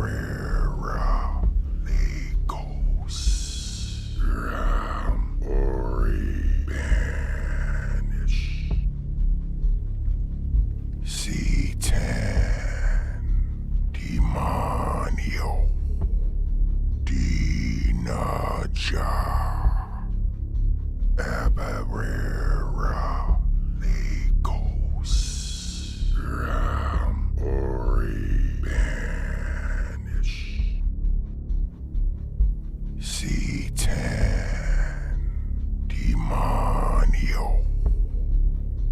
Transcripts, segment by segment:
Abarera Legos Ram Ori Banish C10 Demonio Dinaja Abarera Legos Ram Ori Banish C10 Demonio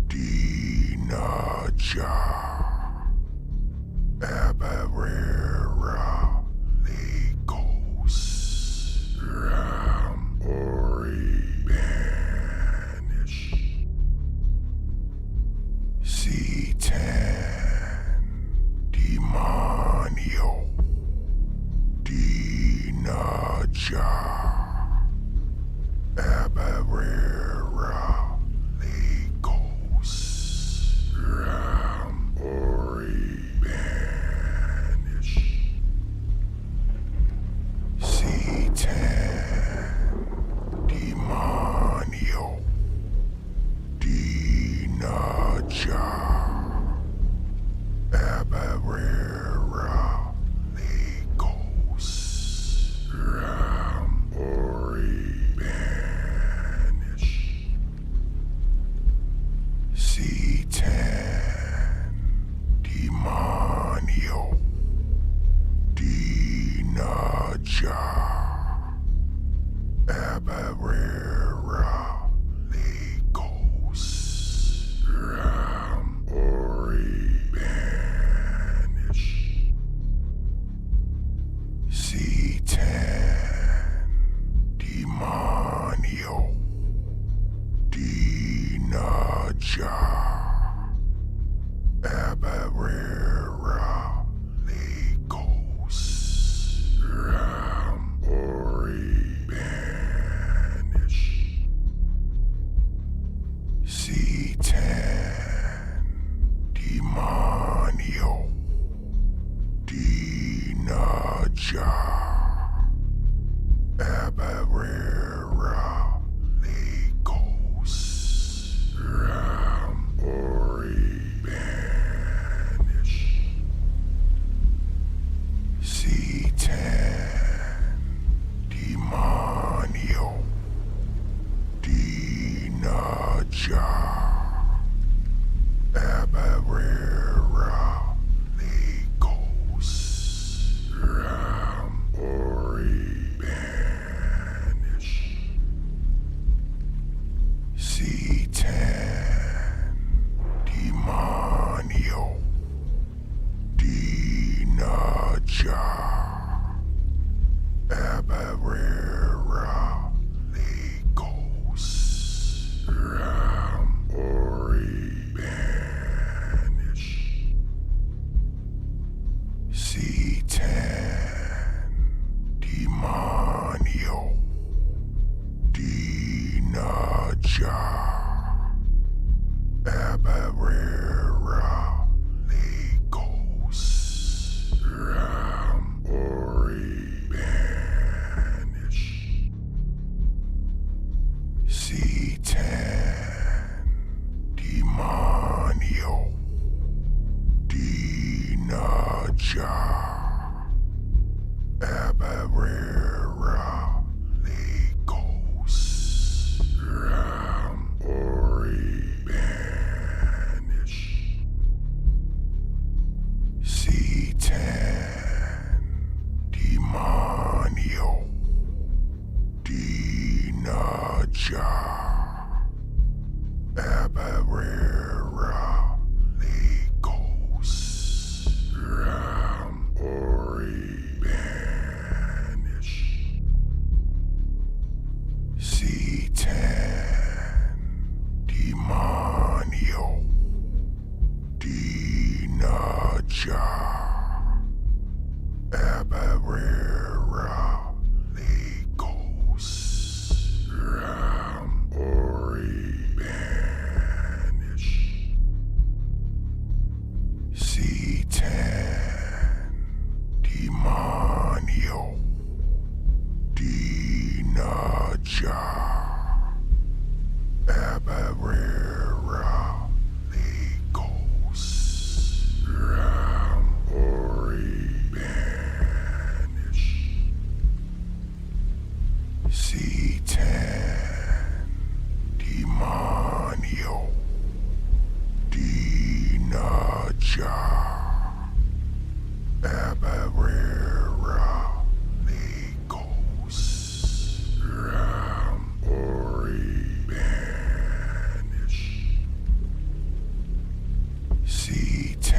Dinaja Abarera Legos Ram Ori Banish C10 Demonio Dinaja Abarera Legos Ram Ori Banish C10 Demonio Dinaja Abarera Legos Ram Ori Banish C10 Demonio Dinaja Abarera Legos Ram Ori Banish C10 Demonio Dinaja Abarera Legos Ram Ori Banish C10 Demonio Dinaja Abarera Legos Ram Ori Banish C10 Demonio Dinaja Abarera Legos Ram Ori Banish C10 Demonio Dinaja Abarera Legos Ram Ori Banish C10 Demonio Dinaja Abarera Legos Ram Ori Banish C10 Demonio Dinaja Abarera Legos Ram Ori Banish C10 Demonio Dinaja Abarera Legos Ram Abarera Nikos Ram Ori Banish C10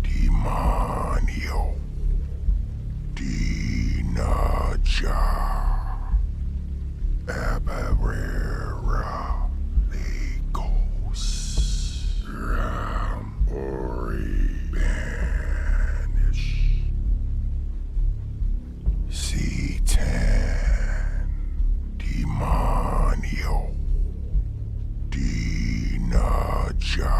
Demonio Dinaja Abarera Nikos Ram Ori Banish C10 Demonio Dinaja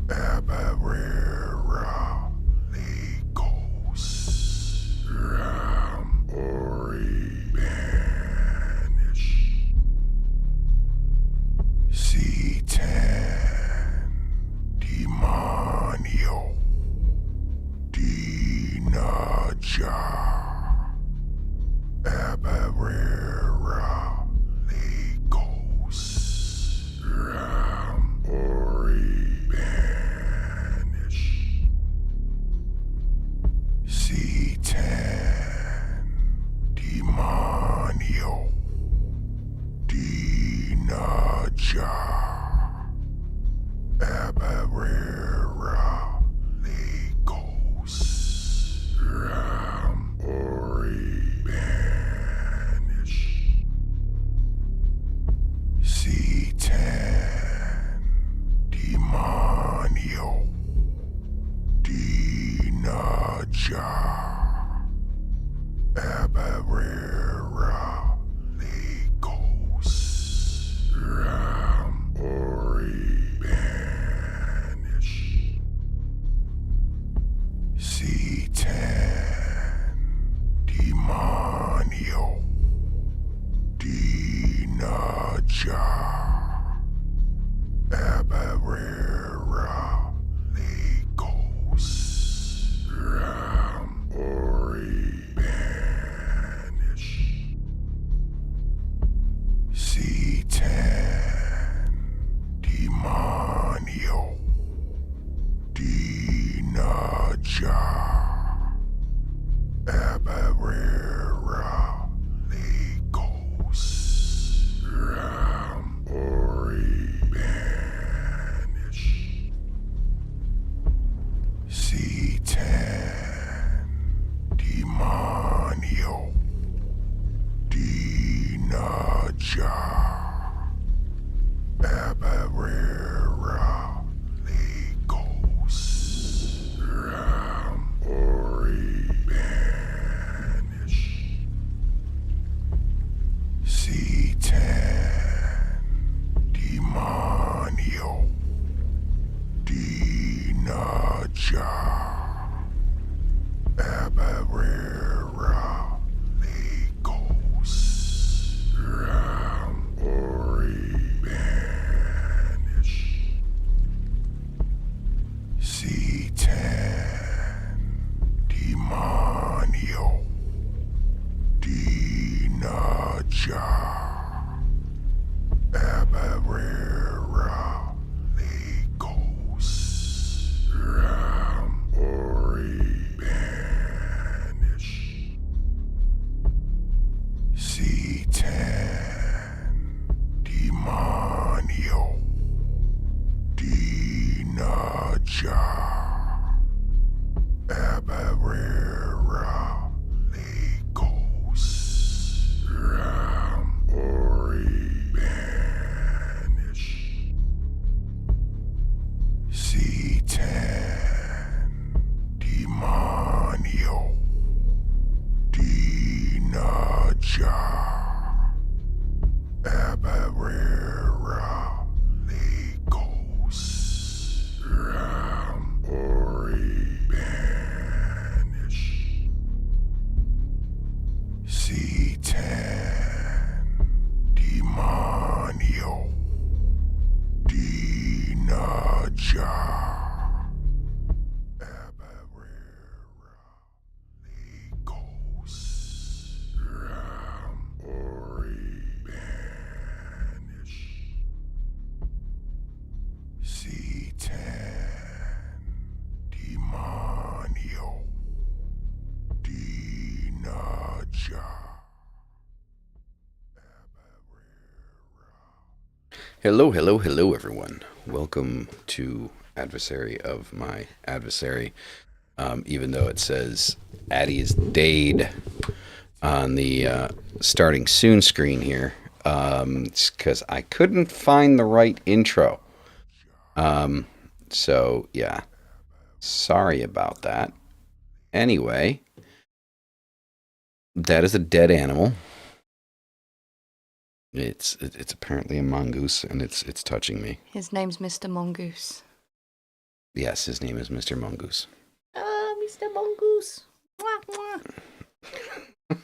Abarera Nikos Ram Ori Banish C10 Demonio Dinaja Abarera Nikos Ram Ori Banish C10 Demonio Dinaja Abarera Nikos Ram Ori Banish C10 Demonio Dinaja Abarera Nikos Ram Hello, hello, hello, everyone. Welcome to Adversary of my adversary. Even though it says Addy is Dade on the starting soon screen here, it's because I couldn't find the right intro. So, yeah, sorry about that. Anyway, that is a dead animal. It's apparently a mongoose, and it's touching me. His name's Mr. Mongoose. Yes, his name is Mr. Mongoose. Mr. Mongoose. Mwah,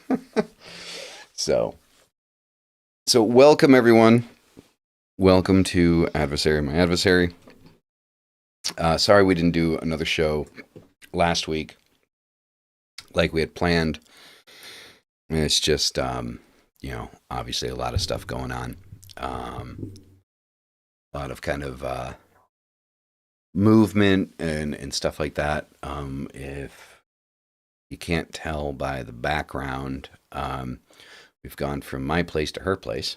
mwah. So welcome everyone. Welcome to Adversary, my adversary. Sorry we didn't do another show last week like we had planned. It's just, obviously a lot of stuff going on. A lot of kind of movement and stuff like that. If you can't tell by the background, we've gone from my place to her place,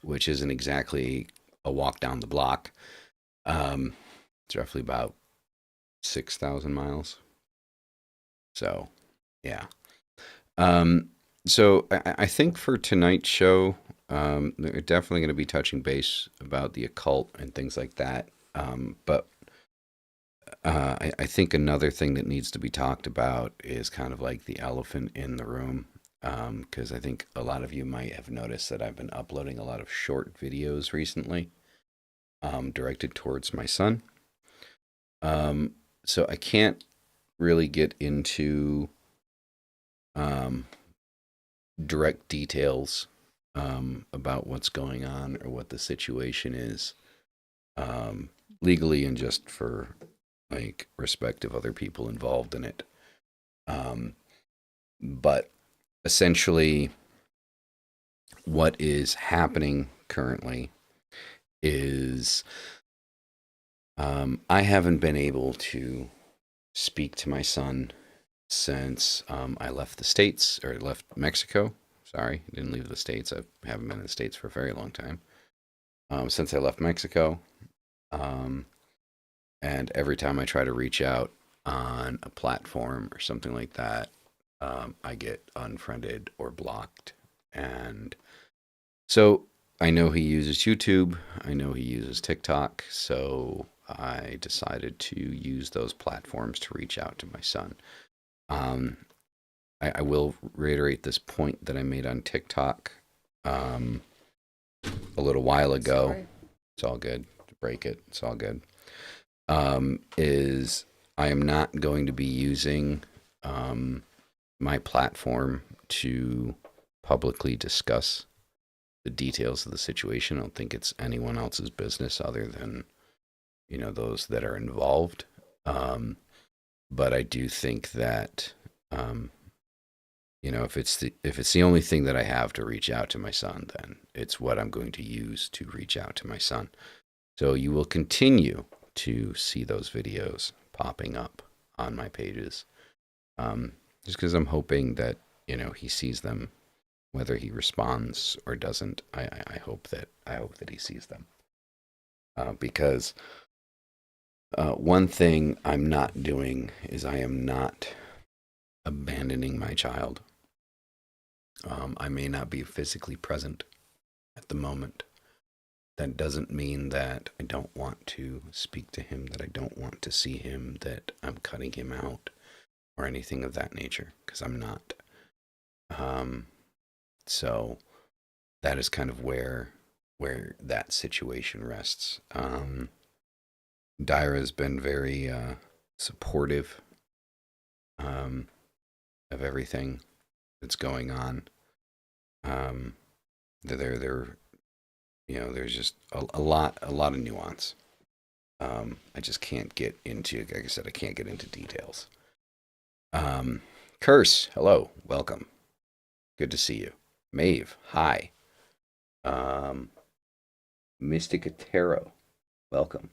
which isn't exactly a walk down the block. It's roughly about 6,000 miles. So, yeah. So I think for tonight's show, they're definitely going to be touching base about the occult and things like that. But I think another thing that needs to be talked about is kind of like the elephant in the room. Because I think a lot of you might have noticed that I've been uploading a lot of short videos recently, directed towards my son. So I can't really get into direct details about what's going on or what the situation is legally and just for like respect of other people involved in it. But essentially, what is happening currently is I haven't been able to speak to my son since I left the States, or left Mexico. Sorry, I didn't leave the States. I haven't been in the States for a very long time. Since I left Mexico. And every time I try to reach out on a platform or something like that, I get unfriended or blocked. And so I know he uses YouTube. I know he uses TikTok. So I decided to use those platforms to reach out to my son. I will reiterate this point that I made on TikTok a little while ago. Sorry. It's all good. To break it. It's all good. Is I am not going to be using my platform to publicly discuss the details of the situation. I don't think it's anyone else's business other than, those that are involved. But I do think that, if it's the only thing that I have to reach out to my son, then it's what I'm going to use to reach out to my son. So you will continue to see those videos popping up on my pages, just because I'm hoping that he sees them, whether he responds or doesn't. I hope that he sees them, because one thing I'm not doing is I am not abandoning my child. I may not be physically present at the moment. That doesn't mean that I don't want to speak to him, that I don't want to see him, that I'm cutting him out, or anything of that nature, because I'm not. So that is kind of where that situation rests. Dyra has been very supportive of everything that's going on. There's just a lot of nuance. I just can't get into, like I said, I can't get into details. Curse, hello, welcome. Good to see you. Maeve, hi. Mystic Tarot, welcome.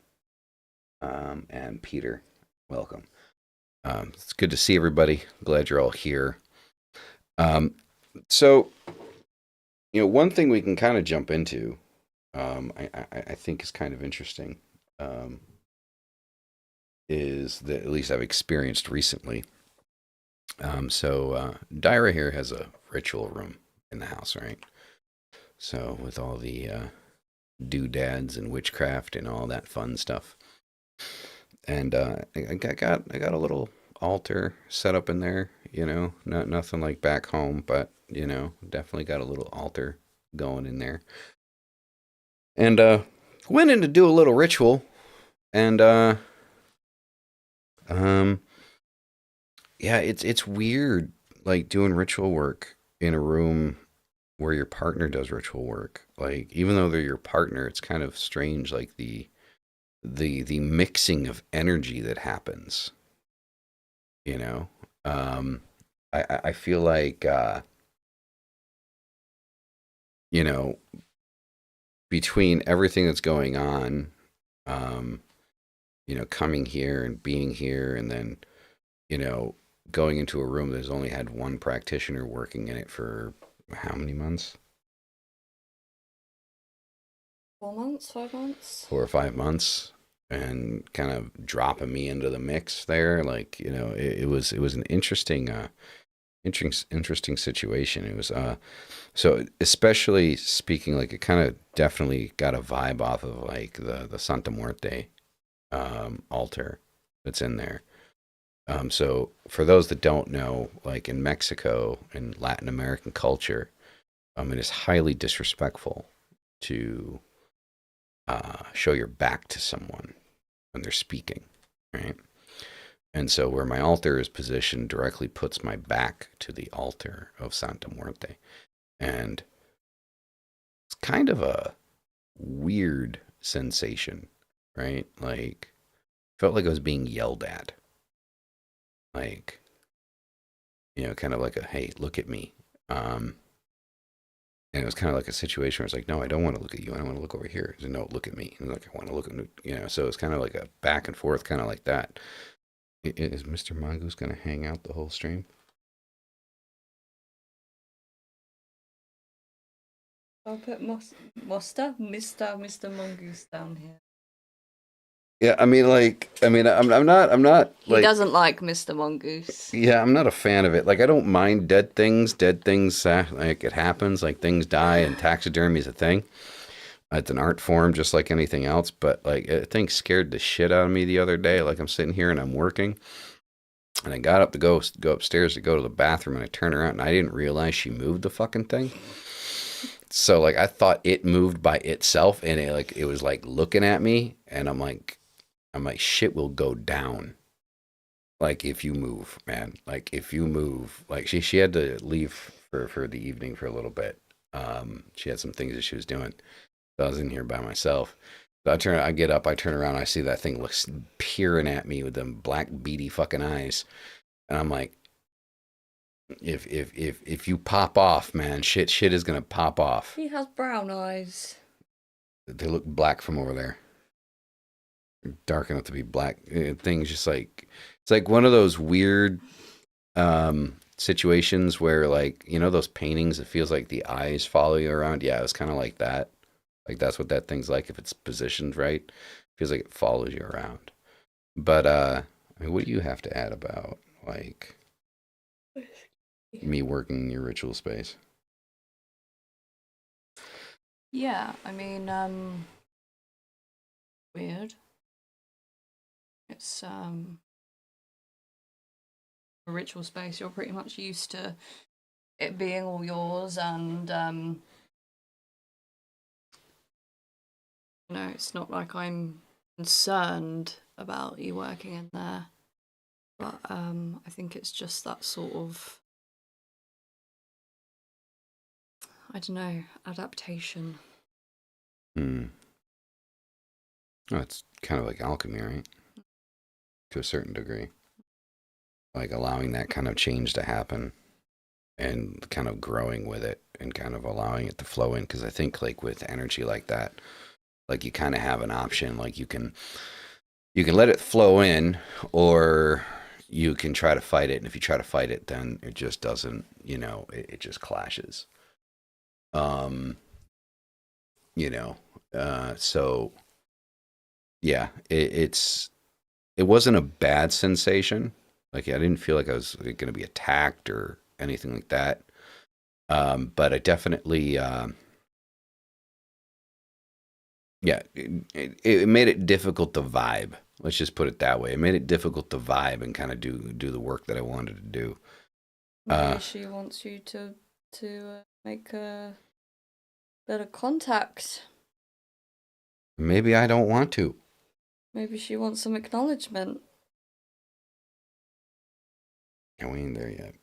And Peter, welcome. It's good to see everybody. Glad you're all here. So, one thing we can kind of jump into I think is kind of interesting. Is that at least I've experienced recently. So Dyra here has a ritual room in the house, right? So with all the doodads and witchcraft and all that fun stuff, and I got a little altar set up in there. You know, not nothing like back home, but you know, definitely got a little altar going in there. And went in to do a little ritual, and um, yeah, it's weird, like doing ritual work in a room where your partner does ritual work. Like even though they're your partner, it's kind of strange, like the mixing of energy that happens. You know, um, I feel like you know, between everything that's going on, um, you know, coming here and being here, and then you know, going into a room that's only had one practitioner working in it for how many months? 4 months, 5 months. 4 or 5 months, and kind of dropping me into the mix there. Like, you know, it was an interesting situation. It was so especially speaking, like it kind of definitely got a vibe off of like the Santa Muerte altar that's in there. So for those that don't know, like in Mexico and Latin American culture, it is highly disrespectful to show your back to someone when they're speaking, right? And so where my altar is positioned directly puts my back to the altar of Santa Muerte. And it's kind of a weird sensation, right? Like, felt like I was being yelled at. Like, you know, kind of like a, hey, look at me. And it was kind of like a situation where it's like, no, I don't want to look at you. I don't want to look over here. He said, no, look at me. And like, I want to look at, you know, so it's kind of like a back and forth, kind of like that. Is Mr. Mongoose going to hang out the whole stream? I'll put Mr. Mongoose down here. Yeah, I mean, I'm not He like, doesn't like Mr. Mongoose. yeah, I'm not a fan of it. Like, I don't mind dead things. Dead things, like it happens. Like things die, and taxidermy is a thing. It's an art form, just like anything else. But like, a thing scared the shit out of me the other day. Like, I'm sitting here and I'm working, and I got up to go upstairs to go to the bathroom, and I turned around and I didn't realize she moved the fucking thing. So like, I thought it moved by itself, and it was like looking at me, and I'm like, shit will go down. Like if you move, man. Like if you move, like she had to leave for the evening for a little bit. She had some things that she was doing. So I was in here by myself. So I get up, I turn around, I see that thing looks peering at me with them black beady fucking eyes, and I'm like, if you pop off, man, shit is gonna pop off. He has brown eyes. They look black from over there. Dark enough to be black. Things just like, it's like one of those weird situations where, like, you know those paintings, it feels like the eyes follow you around. Yeah, it's kind of like that. Like that's what that thing's like if it's positioned right. It feels like it follows you around. But I mean, what do you have to add about like me working in your ritual space? Yeah, I mean, weird. It's a ritual space. You're pretty much used to it being all yours, and you know, it's not like I'm concerned about you working in there. But I think it's just that sort of, I don't know, adaptation. Hmm. Oh, it's kind of like alchemy, right? To a certain degree. Like allowing that kind of change to happen and kind of growing with it and kind of allowing it to flow in. Because I think like with energy like that, like you kind of have an option. Like you can let it flow in, or you can try to fight it. And if you try to fight it, then it just doesn't, you know, it just clashes. Um, you know, So yeah, it wasn't a bad sensation. Like I didn't feel like I was going to be attacked or anything like that. But I definitely, yeah, it made it difficult to vibe. Let's just put it that way. It made it difficult to vibe and kind of do the work that I wanted to do. Maybe she wants you to make a better contact. Maybe I don't want to. Maybe she wants some acknowledgement. Yeah, we ain't there yet.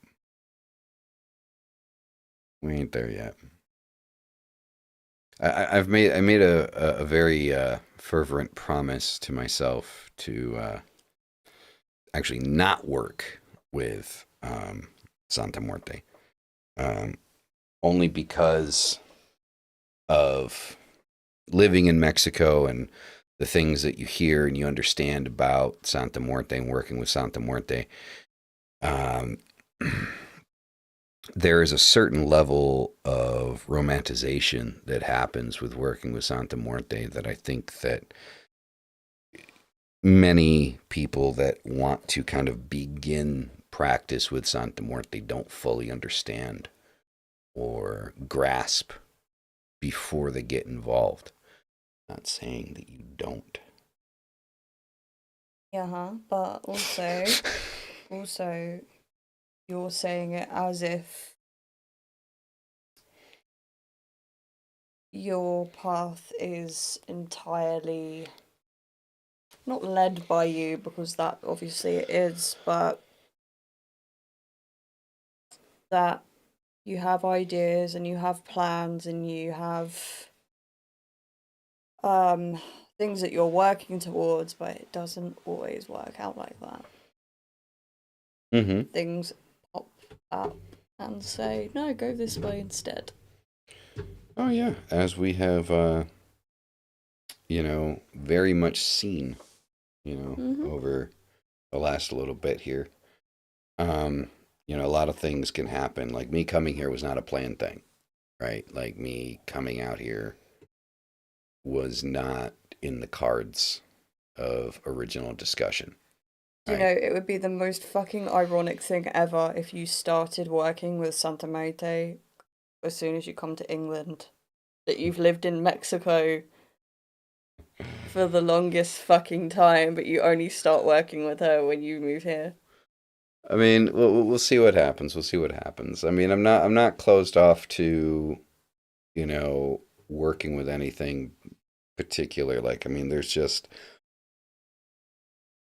We ain't there yet. I made a very fervent promise to myself to actually not work with Santa Muerte, only because of living in Mexico and the things that you hear and you understand about Santa Muerte and working with Santa Muerte. Um, there is a certain level of romanticization that happens with working with Santa Muerte that I think that many people that want to kind of begin practice with Santa Muerte don't fully understand or grasp before they get involved. Not saying that you don't. Yeah, but also, you're saying it as if your path is entirely not led by you, because that obviously it is, but that you have ideas and you have plans and you have things that you're working towards, but it doesn't always work out like that. Mm-hmm. Things pop up and say, no, go this way instead. Oh yeah, as we have, very much seen, over the last little bit here. Um, a lot of things can happen. Like me coming here was not a planned thing, right? Like me coming out here was not in the cards of original discussion, You right? know, it would be the most fucking ironic thing ever if you started working with Santa Maite as soon as you come to England. That you've lived in Mexico for the longest fucking time, but you only start working with her when you move here. I mean, we'll see what happens. We'll see what happens. I mean, I'm not closed off to, working with anything particular. Like, I mean, there's just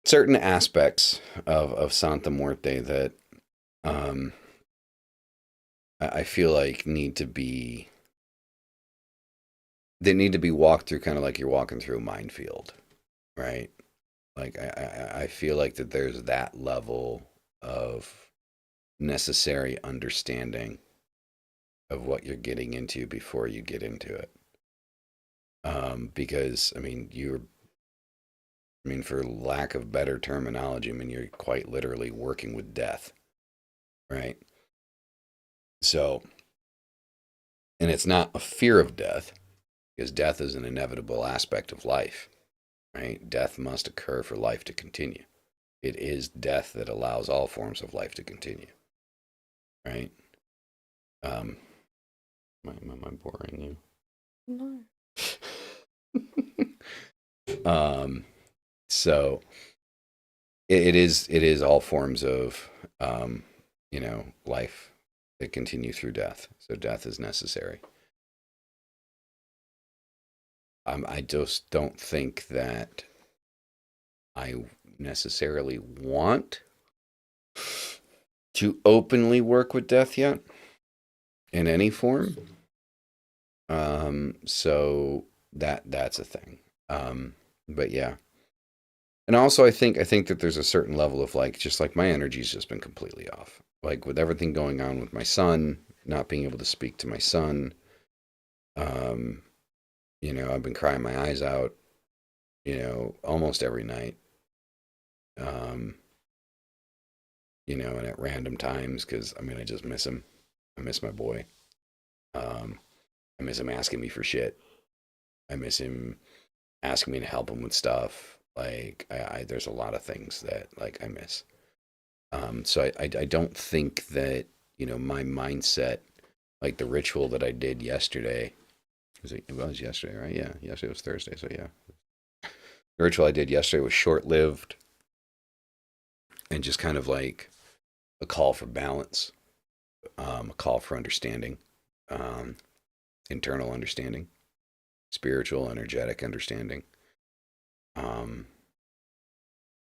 certain aspects of Santa Muerte that um, I feel like need to be walked through kind of like you're walking through a minefield, right? Like I feel like that there's that level of necessary understanding of what you're getting into before you get into it. Because for lack of better terminology, I mean, you're quite literally working with death, right? So, and it's not a fear of death, because death is an inevitable aspect of life, right? Death must occur for life to continue. It is death that allows all forms of life to continue, right? Um, am I boring No. you? So it is all forms of life that continue through death. So death is necessary. I just don't think that I necessarily want to openly work with death yet in any form. So that's a thing. But yeah. And also I think that there's a certain level of like just like my energy's just been completely off. Like with everything going on with my son, not being able to speak to my son. Um, I've been crying my eyes out, almost every night. Um, and at random times because I just miss him. I miss my boy. I miss him asking me for shit. I miss him asking me to help him with stuff. Like I there's a lot of things that like I miss. So I don't think that, you know, my mindset, like the ritual that I did yesterday, it was yesterday, right? Yeah, yesterday was Thursday, so yeah. The ritual I did yesterday was short lived and just kind of like a call for balance, a call for understanding, um, internal understanding, spiritual, energetic understanding, um,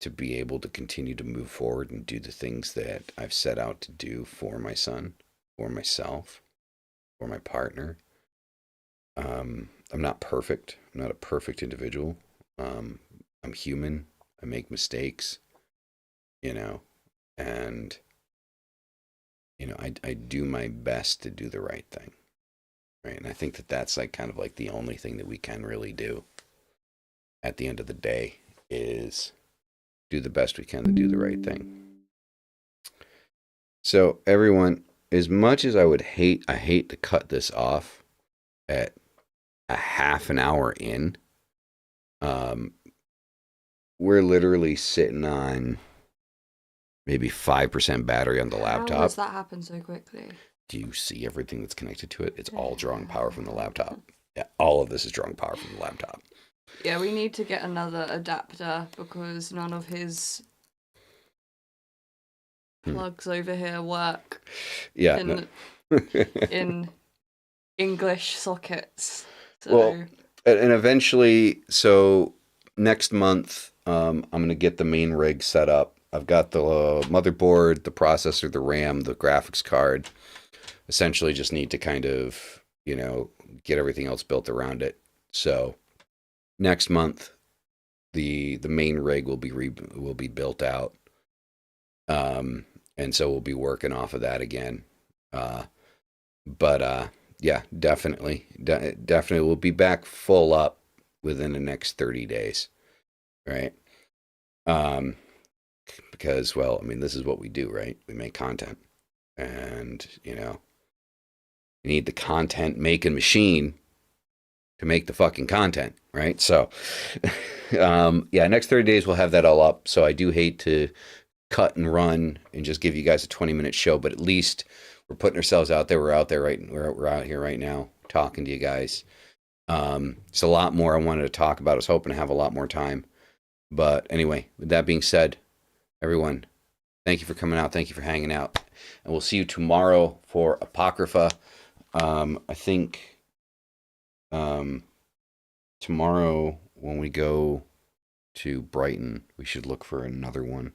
to be able to continue to move forward and do the things that I've set out to do for my son, for myself, for my partner. I'm not perfect. I'm not a perfect individual. I'm human. I make mistakes, you know, and, you know, I do my best to do the right thing. Right. And I think that that's like kind of like the only thing that we can really do at the end of the day is do the best we can to do the right thing. So everyone, as much as I hate to cut this off at a half an hour in. Um, we're literally sitting on maybe 5% battery on the How laptop. does that happen so quickly? Do you see everything that's connected to it? It's all drawing power from the laptop. Yeah, all of this is drawing power from the laptop. Yeah, we need to get another adapter because none of his plugs over here work. Yeah. In English sockets. So. Well, and eventually, so next month, I'm going to get the main rig set up. I've got the motherboard, the processor, the RAM, the graphics card. Essentially, just need to kind of, you know, get everything else built around it. So next month, the main rig will be built out, and so we'll be working off of that again. But yeah, definitely we'll be back full up within the next 30 days, right? Because, well, I mean, this is what we do, right? We make content, and, you know, you need the content making machine to make the fucking content, right? So yeah, next 30 days we'll have that all up. So I do hate to cut and run and just give you guys a 20-minute show, but at least we're putting ourselves out there. We're out there, right? We're out here right now talking to you guys. It's a lot more I wanted to talk about. I was hoping to have a lot more time. But anyway, with that being said, everyone, thank you for coming out. Thank you for hanging out. And we'll see you tomorrow for Apocrypha. I think tomorrow when we go to Brighton, we should look for another one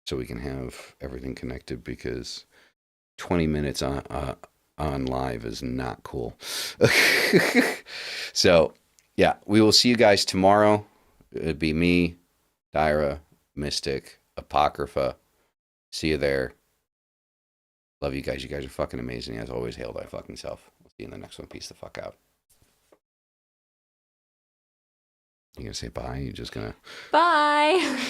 so we can have everything connected, because 20 minutes on live is not cool. So, yeah, we will see you guys tomorrow. It'd be me, Dyra, Mystic, Apocrypha. See you there. Love you guys. You guys are fucking amazing. As always, hail thy fucking self. We'll see you in the next one. Peace the fuck out. You gonna say bye? You're just gonna... Bye!